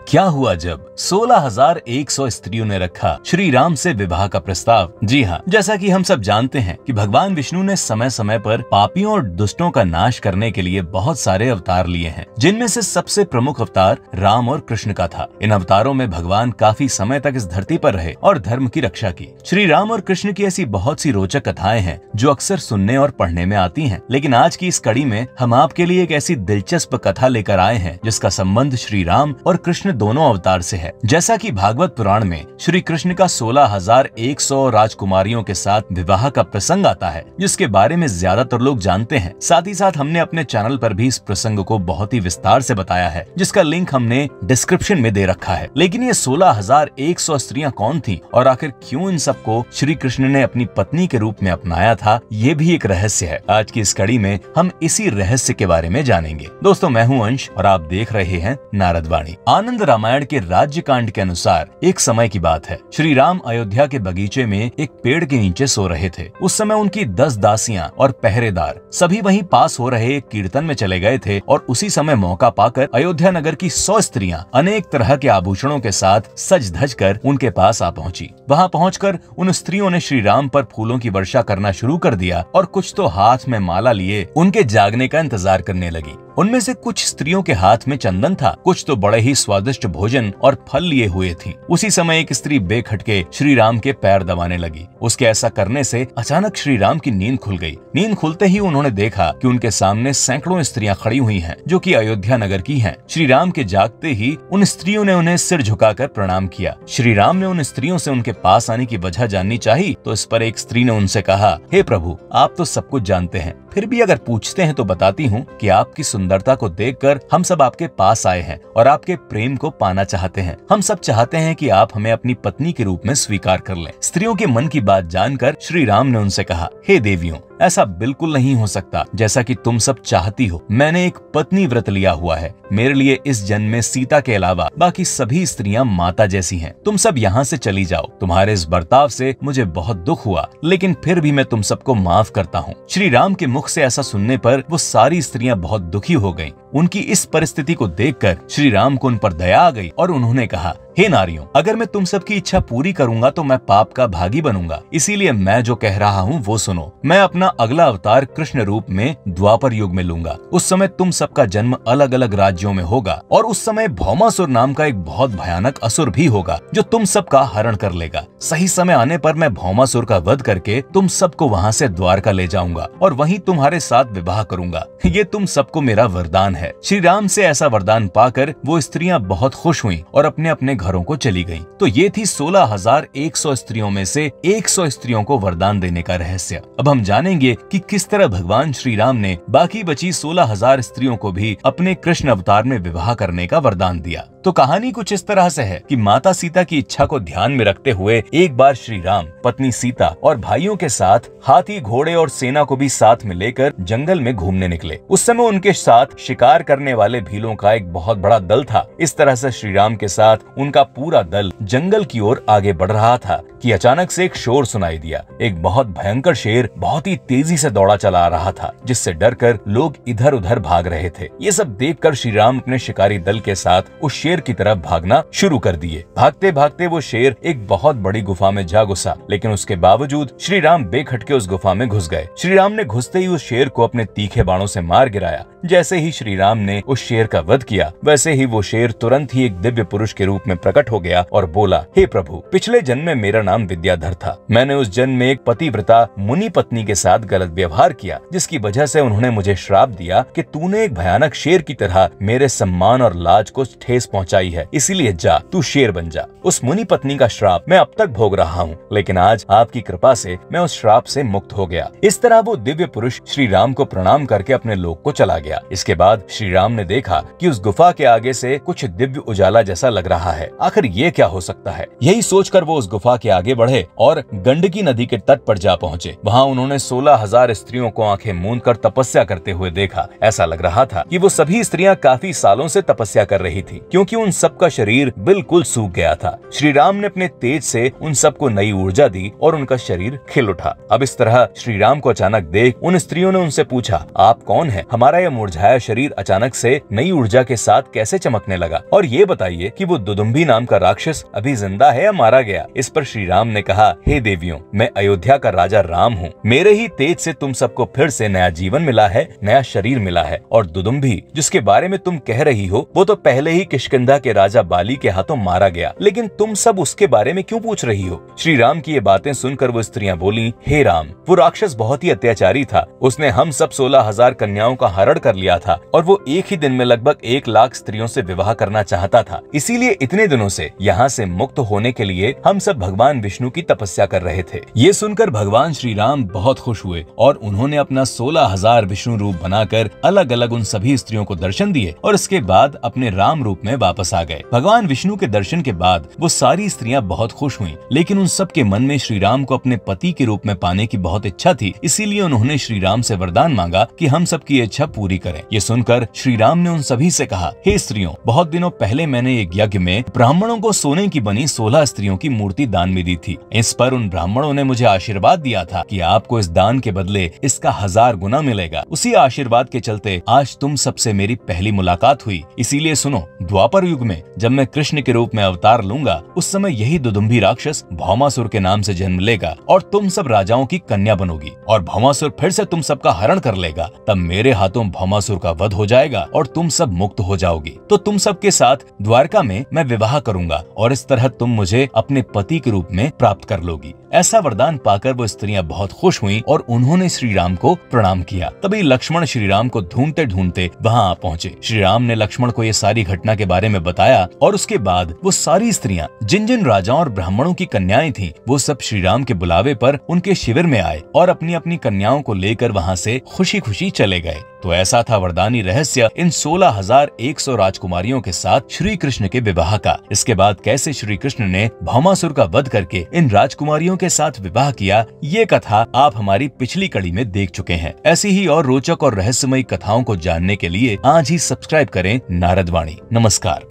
क्या हुआ जब 16,100 स्त्रियों ने रखा श्री राम से विवाह का प्रस्ताव। जी हाँ, जैसा कि हम सब जानते हैं कि भगवान विष्णु ने समय समय पर पापियों और दुष्टों का नाश करने के लिए बहुत सारे अवतार लिए हैं, जिनमें से सबसे प्रमुख अवतार राम और कृष्ण का था। इन अवतारों में भगवान काफी समय तक इस धरती पर रहे और धर्म की रक्षा की। श्री राम और कृष्ण की ऐसी बहुत सी रोचक कथाएं हैं जो अक्सर सुनने और पढ़ने में आती हैं, लेकिन आज की इस कड़ी में हम आपके लिए एक ऐसी दिलचस्प कथा लेकर आए हैं जिसका संबंध श्री राम और कृष्ण दोनों अवतार से है। जैसा कि भागवत पुराण में श्री कृष्ण का 16,100 राजकुमारियों के साथ विवाह का प्रसंग आता है, जिसके बारे में ज्यादातर लोग जानते हैं। साथ ही साथ हमने अपने चैनल पर भी इस प्रसंग को बहुत ही विस्तार से बताया है, जिसका लिंक हमने डिस्क्रिप्शन में दे रखा है। लेकिन ये 16,100 स्त्रियां कौन थी और आखिर क्यों इन सबको श्री कृष्ण ने अपनी पत्नी के रूप में अपनाया था, ये भी एक रहस्य है। आज की इस कड़ी में हम इसी रहस्य के बारे में जानेंगे। दोस्तों, मैं हूं अंश और आप देख रहे हैं नारद वाणी। आनंद रामायण के राज्य कांड के अनुसार एक समय की बात है। श्री राम अयोध्या के बगीचे में एक पेड़ के नीचे सो रहे थे। उस समय उनकी 10 दासियां और पहरेदार सभी वहीं पास हो रहे एक कीर्तन में चले गए थे और उसी समय मौका पाकर अयोध्या नगर की 100 स्त्रियां अनेक तरह के आभूषणों के साथ सज धज कर उनके पास आ पहुंची। वहां पहुंचकर उन स्त्रियों ने श्री राम पर फूलों की वर्षा करना शुरू कर दिया और कुछ तो हाथ में माला लिए उनके जागने का इंतजार करने लगी। उनमें से कुछ स्त्रियों के हाथ में चंदन था, कुछ तो बड़े ही स्वादिष्ट भोजन और फल लिए हुए थी। उसी समय एक स्त्री बेखटके श्री राम के पैर दबाने लगी। उसके ऐसा करने से अचानक श्री राम की नींद खुल गई। नींद खुलते ही उन्होंने देखा कि उनके सामने सैकड़ों स्त्रियां खड़ी हुई हैं, जो कि अयोध्या नगर की हैं। श्री राम के जागते ही उन स्त्रियों ने उन्हें सिर झुकाकर प्रणाम किया। श्री राम ने उन स्त्रियों से उनके पास आने की वजह जाननी चाहिए, तो इस पर एक स्त्री ने उनसे कहा, हे प्रभु, आप तो सब कुछ जानते हैं, फिर भी अगर पूछते हैं तो बताती हूँ कि आपकी सुंदरता को देखकर हम सब आपके पास आए हैं और आपके प्रेम को पाना चाहते हैं। हम सब चाहते हैं कि आप हमें अपनी पत्नी के रूप में स्वीकार कर लें। स्त्रियों के मन की बात जानकर श्री राम ने उनसे कहा, हे देवियों, ऐसा बिल्कुल नहीं हो सकता जैसा कि तुम सब चाहती हो। मैंने एक पत्नी व्रत लिया हुआ है। मेरे लिए इस जन्म में सीता के अलावा बाकी सभी स्त्रियां माता जैसी हैं। तुम सब यहाँ से चली जाओ। तुम्हारे इस बर्ताव से मुझे बहुत दुख हुआ, लेकिन फिर भी मैं तुम सबको माफ करता हूँ। श्री राम के मुख से ऐसा सुनने पर वो सारी स्त्रियां बहुत दुखी हो गईं। उनकी इस परिस्थिति को देखकर श्री राम को उन पर दया आ गई और उन्होंने कहा, हे नारियों, अगर मैं तुम सबकी इच्छा पूरी करूंगा तो मैं पाप का भागी बनूंगा। इसीलिए मैं जो कह रहा हूँ वो सुनो। मैं अपना अगला अवतार कृष्ण रूप में द्वापर युग में लूंगा। उस समय तुम सबका जन्म अलग अलग राज्यों में होगा और उस समय भौमासुर नाम का एक बहुत भयानक असुर भी होगा जो तुम सबका हरण कर लेगा। सही समय आने पर मैं भौमासुर का वध करके तुम सबको वहाँ से द्वारका ले जाऊंगा और वहीं तुम्हारे साथ विवाह करूंगा। ये तुम सबको मेरा वरदान है। श्री राम से ऐसा वरदान पाकर वो स्त्रियां बहुत खुश हुईं और अपने अपने घरों को चली गईं। तो ये थी 16,100 स्त्रियों में से 100 स्त्रियों को वरदान देने का रहस्य। अब हम जानेंगे कि किस तरह भगवान श्री राम ने बाकी बची 16,000 स्त्रियों को भी अपने कृष्ण अवतार में विवाह करने का वरदान दिया। तो कहानी कुछ इस तरह से है कि माता सीता की इच्छा को ध्यान में रखते हुए एक बार श्री राम पत्नी सीता और भाइयों के साथ हाथी, घोड़े और सेना को भी साथ में लेकर जंगल में घूमने निकले। उस समय उनके साथ शिकार करने वाले भीलों का एक बहुत बड़ा दल था। इस तरह से श्री राम के साथ उनका पूरा दल जंगल की ओर आगे बढ़ रहा था कि अचानक से एक शोर सुनाई दिया। एक बहुत भयंकर शेर बहुत ही तेजी से दौड़ा चला आ रहा था, जिससे डरकर लोग इधर उधर भाग रहे थे। ये सब देखकर श्री राम अपने शिकारी दल के साथ उस शेर की तरफ भागना शुरू कर दिए। भागते भागते वो शेर एक बहुत बड़ी गुफा में जा घुसा, लेकिन उसके बावजूद श्री राम बेखटके उस गुफा में घुस गए। श्री राम ने घुसते ही उस शेर को अपने तीखे बाणों से मार गिराया। जैसे ही श्री राम ने उस शेर का वध किया, वैसे ही वो शेर तुरंत ही एक दिव्य पुरुष के रूप में प्रकट हो गया और बोला, हे प्रभु, पिछले जन्म में मेरा नाम विद्याधर था। मैंने उस जन्म में एक पतिव्रता मुनि पत्नी के साथ गलत व्यवहार किया, जिसकी वजह से उन्होंने मुझे श्राप दिया कि तूने एक भयानक शेर की तरह मेरे सम्मान और लाज को ठेस पहुंचाई है, इसीलिए जा, तू शेर बन जा। उस मुनि पत्नी का श्राप मैं अब तक भोग रहा हूँ, लेकिन आज आपकी कृपा से मैं उस श्राप से मुक्त हो गया। इस तरह वो दिव्य पुरुष श्री राम को प्रणाम करके अपने लोक को चला गया। इसके बाद श्री राम ने देखा कि उस गुफा के आगे से कुछ दिव्य उजाला जैसा लग रहा है। आखिर ये क्या हो सकता है? यही सोचकर वो उस गुफा के आगे बढ़े और गंडकी नदी के तट पर जा पहुंचे। वहाँ उन्होंने 16,000 स्त्रियों को आंखें मूंद कर तपस्या करते हुए देखा। ऐसा लग रहा था कि वो सभी स्त्रियां काफी सालों से तपस्या कर रही थी, क्योंकि क्योंकि उन सब का शरीर बिल्कुल सूख गया था। श्री राम ने अपने तेज से उन सबको नई ऊर्जा दी और उनका शरीर खिल उठा। अब इस तरह श्री राम को अचानक देख उन स्त्रियों ने उनसे पूछा, आप कौन हैं? हमारा यह मुरझाया शरीर अचानक से नई ऊर्जा के साथ कैसे चमकने लगा? और ये बताइए कि वो दुदुम्भी नाम का राक्षस अभी जिंदा है या मारा गया? इस पर श्री राम ने कहा, हे देवियों, मैं अयोध्या का राजा राम हूँ। मेरे ही तेज से तुम सबको फिर से नया जीवन मिला है, नया शरीर मिला है। और दुदुम्भी जिसके बारे में तुम कह रही हो वो तो पहले ही किष्किंधा के राजा बाली के हाथों मारा गया, लेकिन तुम सब उसके बारे में क्यों पूछ रही हो? श्री राम की ये बातें सुनकर वो स्त्रियां बोली, हे राम, वो राक्षस बहुत ही अत्याचारी था। उसने हम सब 16,000 कन्याओं का हरण कर लिया था और वो एक ही दिन में लगभग 1 लाख स्त्रियों से विवाह करना चाहता था। इसीलिए इतने दिनों से यहाँ से मुक्त होने के लिए हम सब भगवान विष्णु की तपस्या कर रहे थे। ये सुनकर भगवान श्री राम बहुत खुश हुए और उन्होंने अपना 16,000 विष्णु रूप बनाकर अलग अलग उन सभी स्त्रियों को दर्शन दिए और इसके बाद अपने राम रूप में वापस आ गए। भगवान विष्णु के दर्शन के बाद वो सारी स्त्रियां बहुत खुश हुईं, लेकिन उन सब के मन में श्री राम को अपने पति के रूप में पाने की बहुत इच्छा थी। इसीलिए उन्होंने श्री राम से वरदान मांगा कि हम सबकी इच्छा पूरी करें। ये सुनकर श्री राम ने उन सभी से कहा, हे स्त्रियों, बहुत दिनों पहले मैंने एक यज्ञ में ब्राह्मणों को सोने की बनी 16 स्त्रियों की मूर्ति दान में दी थी। इस पर उन ब्राह्मणों ने मुझे आशीर्वाद दिया था कि आपको इस दान के बदले इसका 1000 गुना मिलेगा। उसी आशीर्वाद के चलते आज तुम सबसे मेरी पहली मुलाकात हुई। इसीलिए सुनो, द्वापर युग में जब मैं कृष्ण के रूप में अवतार लूंगा, उस समय यही दुदुम्भी राक्षस भौमासुर के नाम से जन्म लेगा और तुम सब राजाओं की कन्या बनोगी और भौमासुर फिर से तुम सबका हरण कर लेगा। तब मेरे हाथों भौमासुर का वध हो जाएगा और तुम सब मुक्त हो जाओगी। तो तुम सबके साथ द्वारका में मैं विवाह करूंगा और इस तरह तुम मुझे अपने पति के रूप में प्राप्त कर लोगी। ऐसा वरदान पाकर वो स्त्रियां बहुत खुश हुईं और उन्होंने श्री राम को प्रणाम किया। तभी लक्ष्मण श्री राम को ढूंढते ढूंढते वहां आ पहुंचे। श्री राम ने लक्ष्मण को ये सारी घटना के बारे में बताया और उसके बाद वो सारी स्त्रियां जिन जिन राजाओं और ब्राह्मणों की कन्याएं थीं, वो सब श्री राम के बुलावे पर उनके शिविर में आए और अपनी अपनी कन्याओं को लेकर वहां से खुशी खुशी चले गए। तो ऐसा था वरदानी रहस्य इन 16,100 राजकुमारियों के साथ श्री कृष्ण के विवाह का। इसके बाद कैसे श्री कृष्ण ने भौमासुर का वध करके इन राजकुमारियों के साथ विवाह किया, ये कथा आप हमारी पिछली कड़ी में देख चुके हैं। ऐसी ही और रोचक और रहस्यमयी कथाओं को जानने के लिए आज ही सब्सक्राइब करें नारद वाणी। नमस्कार।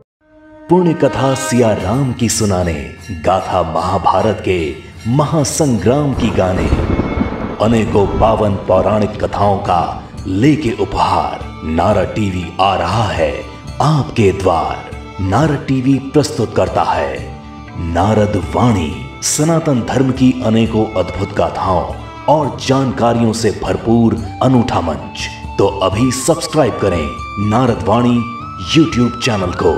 पुण्य कथा सिया राम की सुनाने, गाथा महाभारत के महासंग्राम की गाने, अनेकों पावन पौराणिक कथाओं का लेके उपहार नारद टीवी आ रहा है आपके द्वार। नारद टीवी प्रस्तुत करता है नारद वाणी, सनातन धर्म की अनेकों अद्भुत गाथाओं और जानकारियों से भरपूर अनूठा मंच। तो अभी सब्सक्राइब करें नारद वाणी यूट्यूब चैनल को।